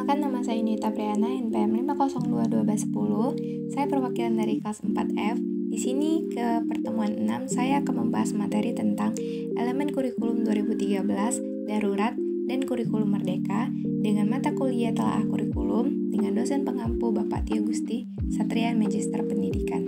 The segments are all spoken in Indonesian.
Perkenalkan, nama saya Nita Priana, NPM 5021210. Saya perwakilan dari kelas 4F. Di sini ke pertemuan 6 saya akan membahas materi tentang elemen kurikulum 2013, darurat, dan kurikulum merdeka dengan mata kuliah telaah kurikulum dengan dosen pengampu Bapak Tio Gusti, Satria Magister Pendidikan.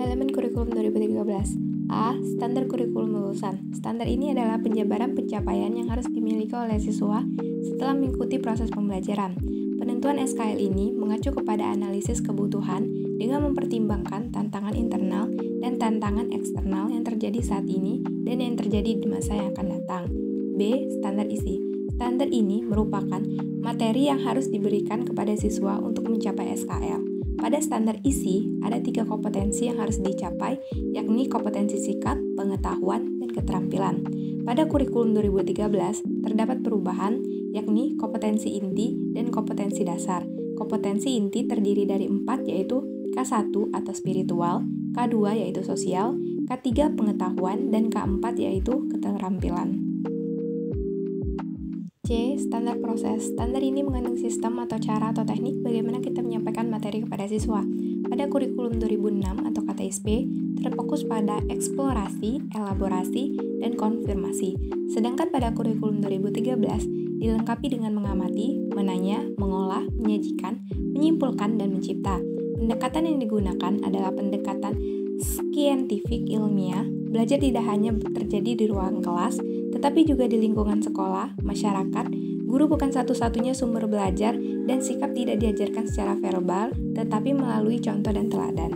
Elemen kurikulum 2013. A. Standar kurikulum lulusan. Standar ini adalah penjabaran pencapaian yang harus dimiliki oleh siswa setelah mengikuti proses pembelajaran. Penentuan SKL ini mengacu kepada analisis kebutuhan dengan mempertimbangkan tantangan internal dan tantangan eksternal yang terjadi saat ini dan yang terjadi di masa yang akan datang. B. Standar isi. Standar ini merupakan materi yang harus diberikan kepada siswa untuk mencapai SKL. Pada standar isi, ada 3 kompetensi yang harus dicapai, yakni kompetensi sikap, pengetahuan, dan keterampilan. Pada kurikulum 2013, terdapat perubahan, yakni kompetensi inti dan kompetensi dasar. Kompetensi inti terdiri dari 4, yaitu K1 atau spiritual, K2 yaitu sosial, K3 pengetahuan, dan K4 yaitu keterampilan. C. Standar proses. Standar ini mengandung sistem atau cara atau teknik bagaimana kita menyampaikan materi kepada siswa. Pada kurikulum 2006 atau KTSP, terfokus pada eksplorasi, elaborasi, dan konfirmasi. Sedangkan pada kurikulum 2013, dilengkapi dengan mengamati, menanya, mengolah, menyajikan, menyimpulkan, dan mencipta. Pendekatan yang digunakan adalah pendekatan saintifik ilmiah. Belajar tidak hanya terjadi di ruang kelas, tetapi juga di lingkungan sekolah, masyarakat. Guru bukan satu-satunya sumber belajar dan sikap tidak diajarkan secara verbal, tetapi melalui contoh dan teladan.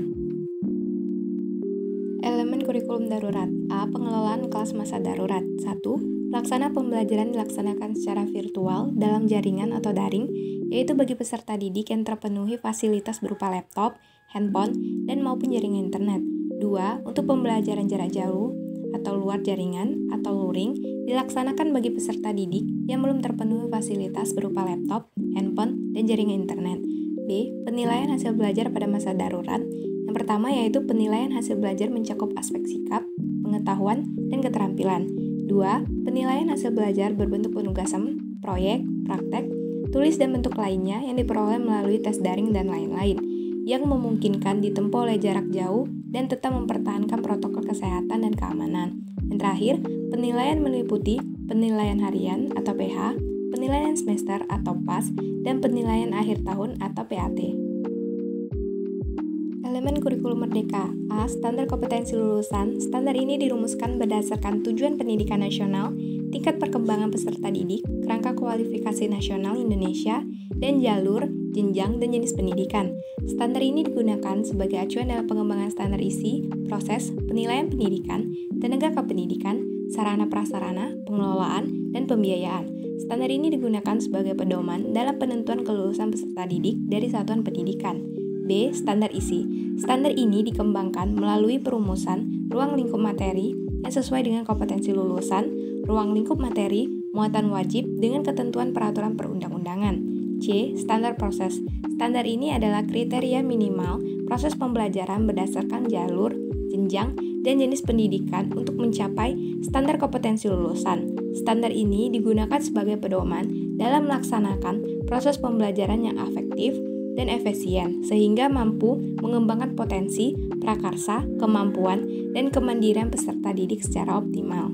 Elemen kurikulum darurat. A. Pengelolaan kelas masa darurat. 1. Pelaksana pembelajaran dilaksanakan secara virtual dalam jaringan atau daring, yaitu bagi peserta didik yang terpenuhi fasilitas berupa laptop, handphone, dan maupun jaringan internet. 2. Untuk pembelajaran jarak jauh atau luar jaringan atau luring dilaksanakan bagi peserta didik yang belum terpenuhi fasilitas berupa laptop, handphone, dan jaringan internet. B. Penilaian hasil belajar pada masa darurat. Yang pertama yaitu penilaian hasil belajar mencakup aspek sikap, pengetahuan, dan keterampilan. 2. Penilaian hasil belajar berbentuk penugasan, proyek, praktek, tulis dan bentuk lainnya yang diperoleh melalui tes daring dan lain-lain, yang memungkinkan ditempuh oleh jarak jauh dan tetap mempertahankan protokol kesehatan dan keamanan. Yang terakhir, penilaian meliputi penilaian harian atau PH, penilaian semester atau PAS, dan penilaian akhir tahun atau PAT. Elemen kurikulum merdeka. A. Standar kompetensi lulusan. Standar ini dirumuskan berdasarkan tujuan pendidikan nasional, tingkat perkembangan peserta didik, kerangka kualifikasi nasional Indonesia, dan jalur, jenjang, dan jenis pendidikan. Standar ini digunakan sebagai acuan dalam pengembangan standar isi, proses, penilaian pendidikan, tenaga kependidikan, sarana prasarana, pengelolaan, dan pembiayaan. Standar ini digunakan sebagai pedoman dalam penentuan kelulusan peserta didik dari satuan pendidikan. B. Standar isi. Standar ini dikembangkan melalui perumusan ruang lingkup materi yang sesuai dengan kompetensi lulusan, ruang lingkup materi, muatan wajib dengan ketentuan peraturan perundang-undangan. C. Standar proses. Standar ini adalah kriteria minimal proses pembelajaran berdasarkan jalur, jenjang, dan jenis pendidikan untuk mencapai standar kompetensi lulusan. Standar ini digunakan sebagai pedoman dalam melaksanakan proses pembelajaran yang efektif dan efisien, sehingga mampu mengembangkan potensi, prakarsa, kemampuan, dan kemandirian peserta didik secara optimal.